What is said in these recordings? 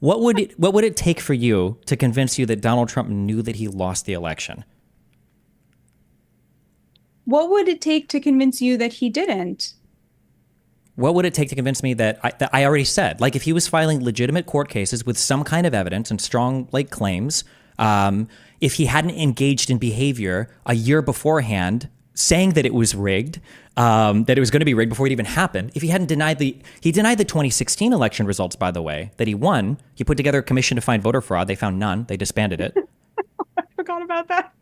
What would it take for you to convince you that Donald Trump knew that he lost the election? What would it take to convince you that he didn't? What would it take to convince me that I already said, like if he was filing legitimate court cases with some kind of evidence and strong like claims, if he hadn't engaged in behavior a year beforehand, saying that it was rigged, that it was going to be rigged before it even happened, if he hadn't he denied the 2016 election results, by the way, that he won. He put together a commission to find voter fraud. They found none. They disbanded it. I forgot about that.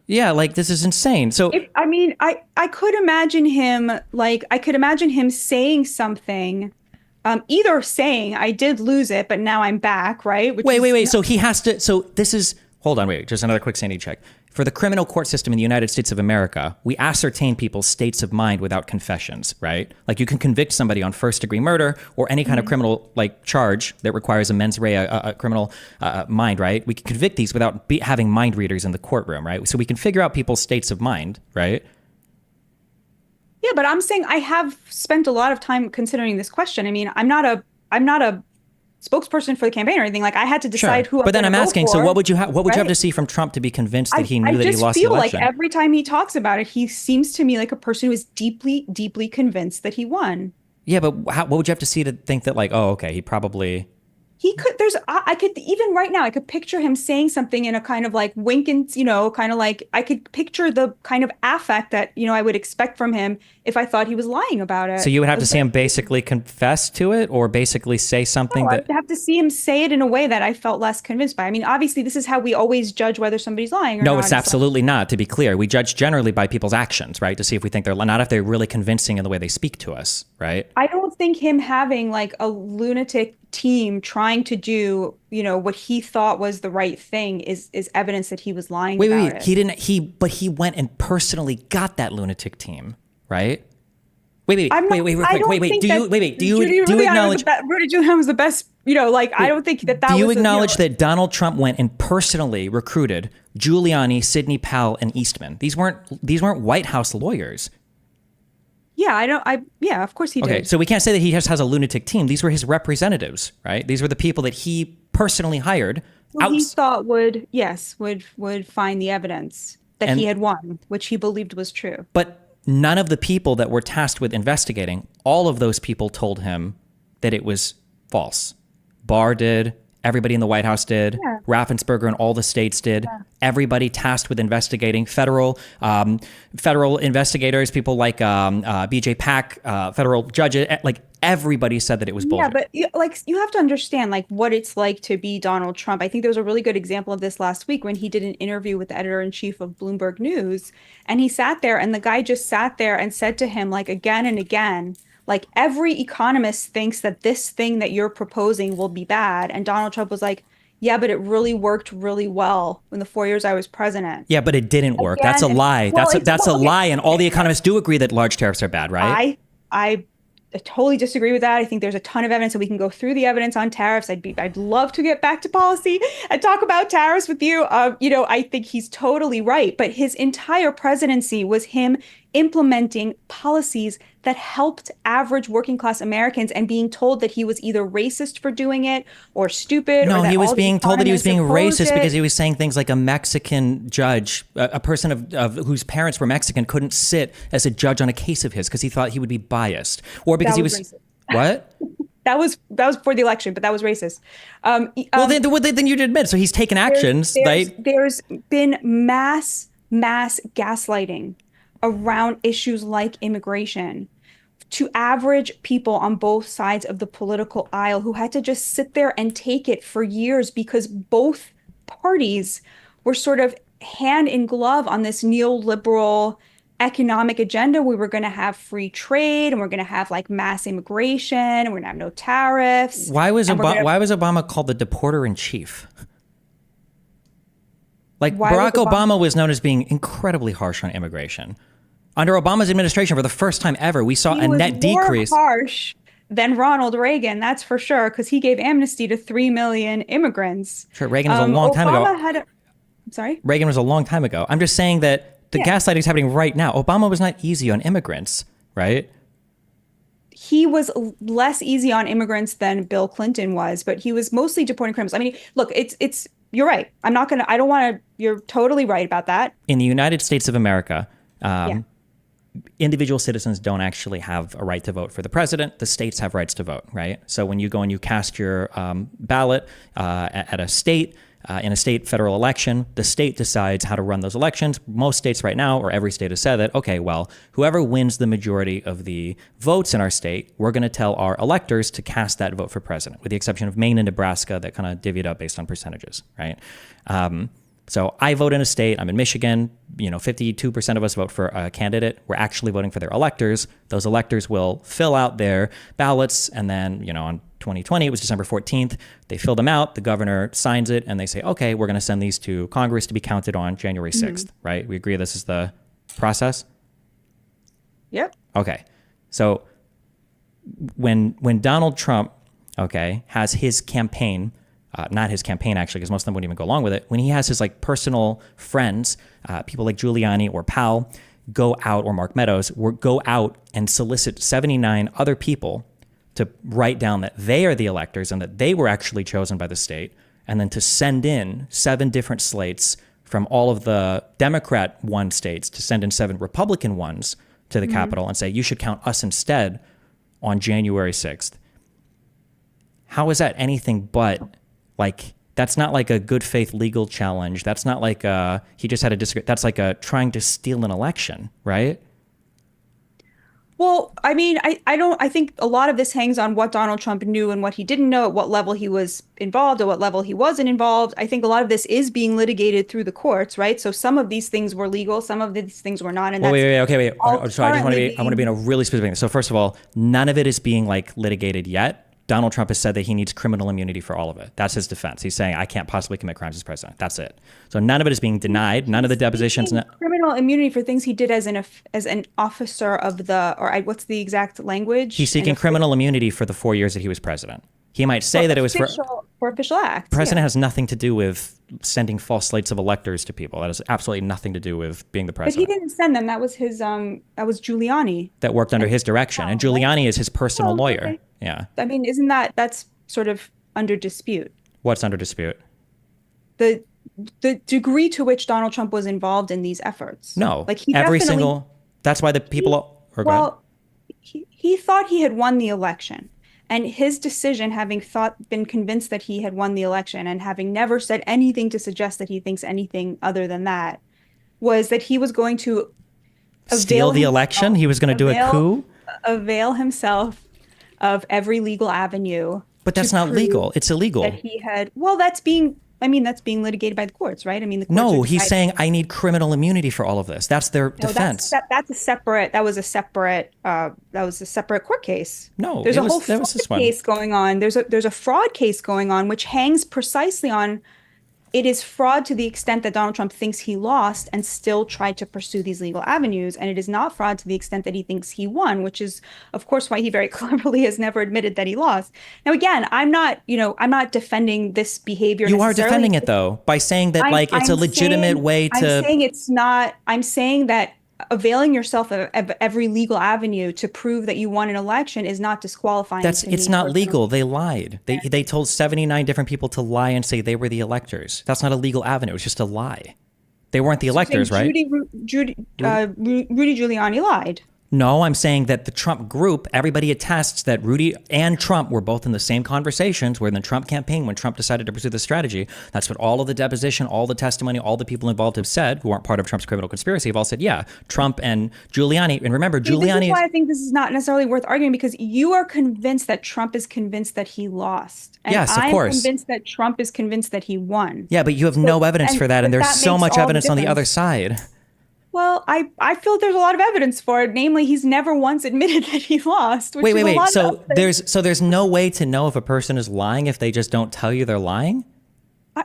Yeah, like this is insane. So I could imagine him I could imagine him saying something, either saying I did lose it, but now I'm back, right? wait. So he has to. So this is. Hold on, wait. Just another quick sanity check. For the criminal court system in the United States of America, we ascertain people's states of mind without confessions, right? Like you can convict somebody on first-degree murder or any kind of criminal like charge that requires a mens rea, a criminal mind, right? We can convict these without having mind readers in the courtroom, right? So we can figure out people's states of mind, right? Yeah, but I'm saying I have spent a lot of time considering this question. I mean, I'm not a spokesperson for the campaign or anything. Like I had to Sure. decide who I'm But then going I'm to vote asking, so for, what would you have right? to see from Trump to be convinced that he I knew that he just lost the feel like election? every time he talks about it, he seems to me like a person who is deeply, deeply convinced that he won. Yeah, but what would you have to see to think that like, oh, okay, he probably. He could, I could, even right now, I could picture him saying something in a kind of like wink and, kind of like, I could picture the kind of affect that, I would expect from him if I thought he was lying about So it. you would have to see him basically confess to it or basically say something No, I that. would have to see him say it in a way that I felt less convinced by. I mean, obviously, this is how we always judge whether somebody's lying or No, not. it's It's like, absolutely not, to be clear. We judge generally by people's actions, right? To see if we think they're not if they're really convincing in the way they speak to us, right? I don't think him having like a lunatic team trying to do, what he thought was the right thing is evidence that he was lying about Wait. it. But he went and personally got that lunatic team, right? Wait, I'm not, real I quick. don't think that Do Rudy you Giuliani was acknowledge? Rudy Giuliani was the best, I don't think that Do you was acknowledge that Donald Trump went and personally recruited Giuliani, Sidney Powell, and Eastman? These weren't White House lawyers. yeah, yeah, of course he Okay, did. so we can't say that he just has a lunatic team. These were his representatives, right? These were the people that he personally hired. Who he thought would find the evidence that he And had won, which he believed was true. but none of the people that were tasked with investigating, all of those people told him that it was false. Barr did. Everybody in the White House did. Yeah. Raffensperger and all the states did. Yeah. Everybody tasked with investigating, federal investigators, people like BJ Pack, federal judges, like everybody said that it was Yeah, bullshit. but you have to understand like what it's like to be Donald Trump. I think there was a really good example of this last week when he did an interview with the editor-in-chief of Bloomberg News, and he sat there and the guy just sat there and said to him like again and again, like every economist thinks that this thing that you're proposing will be bad. And Donald Trump was like, yeah, but it really worked really well in the 4 years I was president. Yeah, but it didn't work. That's a Again, lie. well, That's a okay. lie, and all the economists do agree that large tariffs are bad, right? I totally disagree with that. I think there's a ton of evidence, and we can go through the evidence on tariffs. I'd love to get back to policy and talk about tariffs with you. I think he's totally right, but his entire presidency was him implementing policies that helped average working class Americans and being told that he was either racist for doing it or stupid or No, that he was all the being told that he was being economists racist opposed because it. he was saying things like a Mexican judge, a person of whose parents were Mexican, couldn't sit as a judge on a case of his because he thought he would be biased, or because That he was was racist. what? That was for the election, but that was racist. Well, then you'd admit. So he's taken actions, right? There's been mass gaslighting around issues like immigration to average people on both sides of the political aisle who had to just sit there and take it for years because both parties were sort of hand in glove on this neoliberal economic agenda. We were going to have free trade and we're going to have like mass immigration and we're going to have no tariffs. And Why was Obama called the deporter in chief? Like why was Barack Obama was known as being incredibly harsh on immigration. Under Obama's administration, for the first time ever, we saw He a was net more decrease. harsh than Ronald Reagan, that's for sure, because he gave amnesty to 3 million immigrants. Sure, Reagan was a long time ago. I'm sorry? Reagan was a long time ago. I'm just saying that the Yeah. gaslighting is happening right now. Obama was not easy on immigrants, right? he was less easy on immigrants than Bill Clinton was, but he was mostly deporting criminals. I mean, look, it's you're right. I don't want to, you're totally right about that. In the United States of America, Yeah. individual citizens don't actually have a right to vote for the president. The states have rights to vote, right? So when you go and you cast your ballot at a state, in a state federal election, the state decides how to run those elections. Most states right now, or every state has said that, okay, well, whoever wins the majority of the votes in our state, we're going to tell our electors to cast that vote for president, with the exception of Maine and Nebraska that kind of divvied up based on percentages, right? So I vote in a state. I'm in Michigan. 52% of us vote for a candidate. We're actually voting for their electors. Those electors will fill out their ballots, and then, on 2020, it was December 14th. They fill them out. The governor signs it, and they say, okay, we're going to send these to Congress to be counted on January 6th, right? We agree this is the process? Yep. Okay. So when Donald Trump, okay, has his campaign, not his campaign actually, because most of them wouldn't even go along with it. When he has his personal friends, people like Giuliani or Powell, go out, or Mark Meadows, go out and solicit 79 other people to write down that they are the electors and that they were actually chosen by the state, and then to send in 7 different slates from all of the Democrat-won states to send in 7 Republican ones to the Capitol and say, you should count us instead on January 6th. How is that anything but that's not like a good faith legal challenge. That's not like he just had a disagreement. That's like a trying to steal an election, right? Well, I mean, I think a lot of this hangs on what Donald Trump knew and what he didn't know, at what level he was involved, at what level he wasn't involved. I think a lot of this is being litigated through the courts, right? So some of these things were legal, some of these things were not. And well, that's wait. all Sorry, I want to currently be in a really specific thing. So first of all, none of it is being litigated yet. Donald Trump has said that he needs criminal immunity for all of it. That's his defense. He's saying, I can't possibly commit crimes as president. That's it. So none of it is being denied. None of the depositions. Criminal immunity for things he did as an officer of what's the exact language? He's seeking criminal immunity for the 4 years that he was president. He might say that it was for official acts. President has nothing to do with sending false slates of electors to people. That has absolutely nothing to do with being the president. But he didn't send them. That was that was Giuliani. That worked under his direction. And Giuliani is his personal lawyer. Okay. Yeah. I mean, that's sort of under dispute. What's under dispute? The degree to which Donald Trump was involved in these efforts. No. He that's why the people he thought he had won the election. And his decision, having been convinced that he had won the election and having never said anything to suggest that he thinks anything other than that, was that he was going to steal the election. He was going to do a coup. Avail himself of every legal avenue. But that's not legal. It's illegal. That he had. Well, that's being litigated by the courts, right? I mean, the courts no, he's saying I need criminal immunity for all of this. That's their defense. That's a separate. That was a separate court case. No, there's a whole fraud case going on. There's a fraud case going on, which hangs precisely on. It is fraud to the extent that Donald Trump thinks he lost and still tried to pursue these legal avenues. And it is not fraud to the extent that he thinks he won, which is, of course, why he very cleverly has never admitted that he lost. Now, again, I'm not defending this behavior. You are defending it, though, by saying that it's a legitimate way to. I'm saying it's not. I'm saying that availing yourself of every legal avenue to prove that you won an election is not disqualifying. It's not legal. They lied. They told 79 different people to lie and say they were the electors. That's not a legal avenue. It's just a lie. They weren't the electors, right? Rudy Giuliani lied. No, I'm saying that the Trump group, everybody attests that Rudy and Trump were both in the same conversations where in the Trump campaign, when Trump decided to pursue this strategy, that's what all of the deposition, all the testimony, all the people involved have said, who aren't part of Trump's criminal conspiracy, have all said, yeah, Trump and Giuliani. And remember, Giuliani. This is why I think this is not necessarily worth arguing, because you are convinced that Trump is convinced that he lost. And yes, of course. I'm convinced that Trump is convinced that he won. Yeah, but you have no evidence for that. And there's so much evidence on the other side. Well, I feel there's a lot of evidence for it. Namely, he's never once admitted that he lost. Wait. So there's no way to know if a person is lying if they just don't tell you they're lying?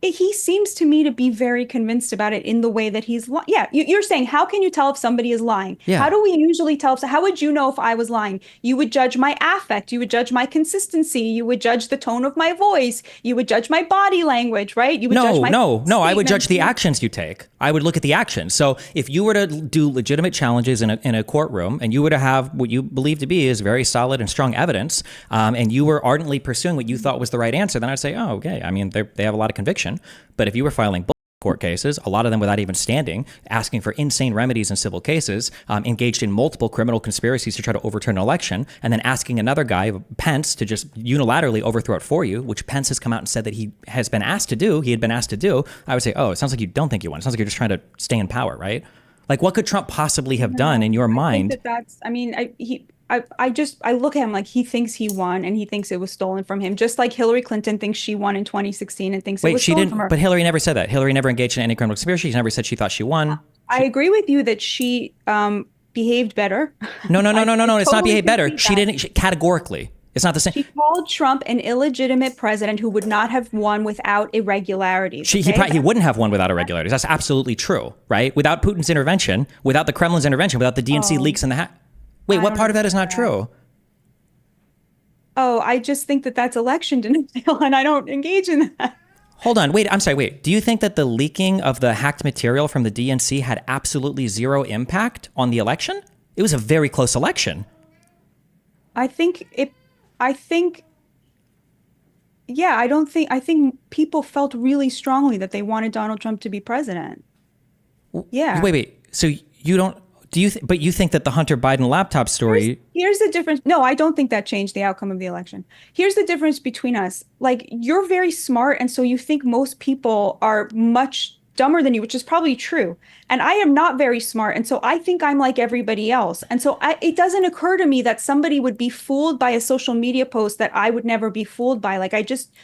He seems to me to be very convinced about it in the way that he's lying. Yeah, you're saying, how can you tell if somebody is lying? How Yeah. do we usually tell? How would you know if I was lying? You would judge my affect. You would judge my consistency. You would judge the tone of my voice. You would judge my body language, right? You would judge No, my no, no. I would judge statements. the actions you take. I would look at the actions. So if you were to do legitimate challenges in a courtroom and you were to have what you believe to be is very solid and strong evidence, and you were ardently pursuing what you thought was the right answer, then I'd say, oh, okay. I mean, they have a lot of conviction. But if you were filing court cases, a lot of them without even standing, asking for insane remedies in civil cases, engaged in multiple criminal conspiracies to try to overturn an election, and then asking another guy, Pence, to just unilaterally overthrow it for you, which Pence has come out and said that he has been asked to do, he had been asked to do, I would say, oh, it sounds like you don't think you won. It sounds like you're just trying to stay in power, right? Like, what could Trump possibly have done in your I think mind? that that's, I mean, I look at him like he thinks he won and he thinks it was stolen from him, just like Hillary Clinton thinks she won in 2016 and thinks it Wait, was she stolen from didn't, her. but Hillary never said that. Hillary never engaged in any criminal conspiracy. She never said she thought she won. I agree with you that she behaved better. No, no, no, I, no, no, I no. It's not totally behave better. concede She that. didn't, categorically. It's not the same. She called Trump an illegitimate president who would not have won without irregularities. He wouldn't have won without irregularities. That's absolutely true, right? Without Putin's intervention, without the Kremlin's intervention, without the DNC leaks in the Wait, I what don't part of that is not understand. true? Oh, I just think that that's election denial, and I don't engage in that. Hold on. Wait, I'm sorry. Wait. Do you think that the leaking of the hacked material from the DNC had absolutely zero impact on the election? It was a very close election. I think it. I think. Yeah, I don't think. I think people felt really strongly that they wanted Donald Trump to be president. Yeah. Wait. So you don't. But you think that the Hunter Biden laptop story. Here's the difference. No, I don't think that changed the outcome of the election. Here's the difference between us. Like, you're very smart, and so you think most people are much dumber than you, which is probably true. And I am not very smart, and so I think I'm like everybody else. And so it doesn't occur to me that somebody would be fooled by a social media post that I would never be fooled by. Like, I just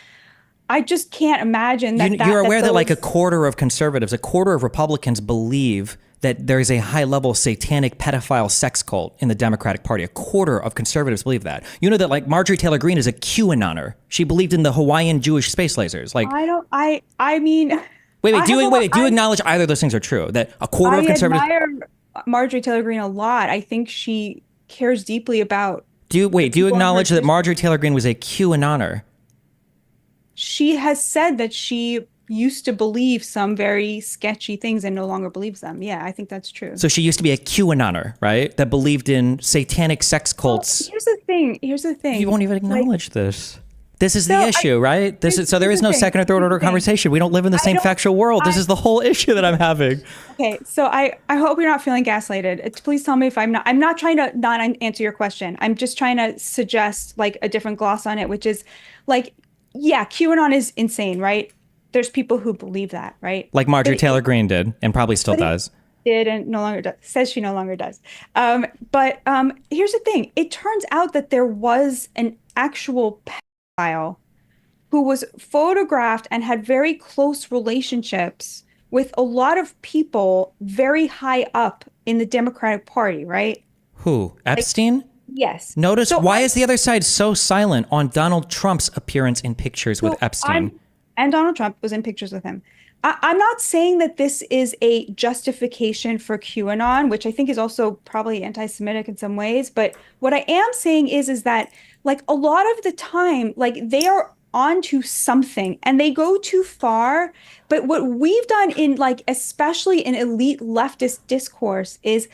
can't imagine that You're aware that like a those. quarter of conservatives, a quarter of Republicans believe that there is a high-level satanic pedophile sex cult in the Democratic Party. A quarter of conservatives believe that. You know that like Marjorie Taylor Greene is a QAnoner. She believed in the Hawaiian Jewish space lasers. Like, I don't. I mean, wait, I do have a you lot. wait, do you acknowledge either of those things are true? That a quarter I of conservatives admire Marjorie Taylor Greene a lot. I think she cares deeply about do the you people in her acknowledge that district. Marjorie Taylor Greene was a QAnoner? She has said that she used to believe some very sketchy things and no longer believes them. Yeah, I think that's true. So she used to be a QAnoner, right? That believed in satanic sex Well, cults. here's the thing. Here's the thing. You won't even Like, acknowledge this. This is so the I, issue, right? So there here's is the no thing. second or third Here's order the thing. conversation. We don't live in the I same don't. factual world. This I is the whole issue that I'm having. Okay. So I hope you're not feeling gaslighted. Please tell me if I'm not. I'm not trying to not answer your question. I'm just trying to suggest like a different gloss on it, which is like, yeah, QAnon is insane, right? There's people who believe that, right? Like But Marjorie Taylor Greene did, and probably still but it does. did and no longer does. Says she no longer does. But here's the thing. It turns out that there was an actual pedophile who was photographed and had very close relationships with a lot of people very high up in the Democratic Party, right? Who? Like, Epstein? yes. Notice So why I is the other side so silent on Donald Trump's appearance in pictures with So Epstein? and Donald Trump was in pictures with him. I'm not saying that this is a justification for QAnon, which I think is also probably anti-Semitic in some ways. But what I am saying is that like a lot of the time, like they are onto something and they go too far. But what we've done in like, especially in elite leftist discourse is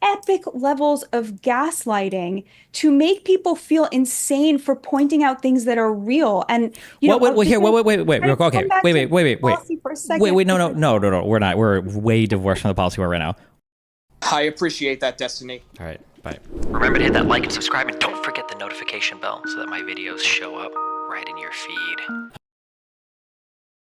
epic levels of gaslighting to make people feel insane for pointing out things that are real. And you know, What? Here. just Wait. trying to Okay. come back to Wait. policy for a second. Wait. No. We're not. We're way divorced from the policy we're right now. I appreciate that, Destiny. All right. Bye. Remember to hit that like and subscribe, and don't forget the notification bell so that my videos show up right in your feed.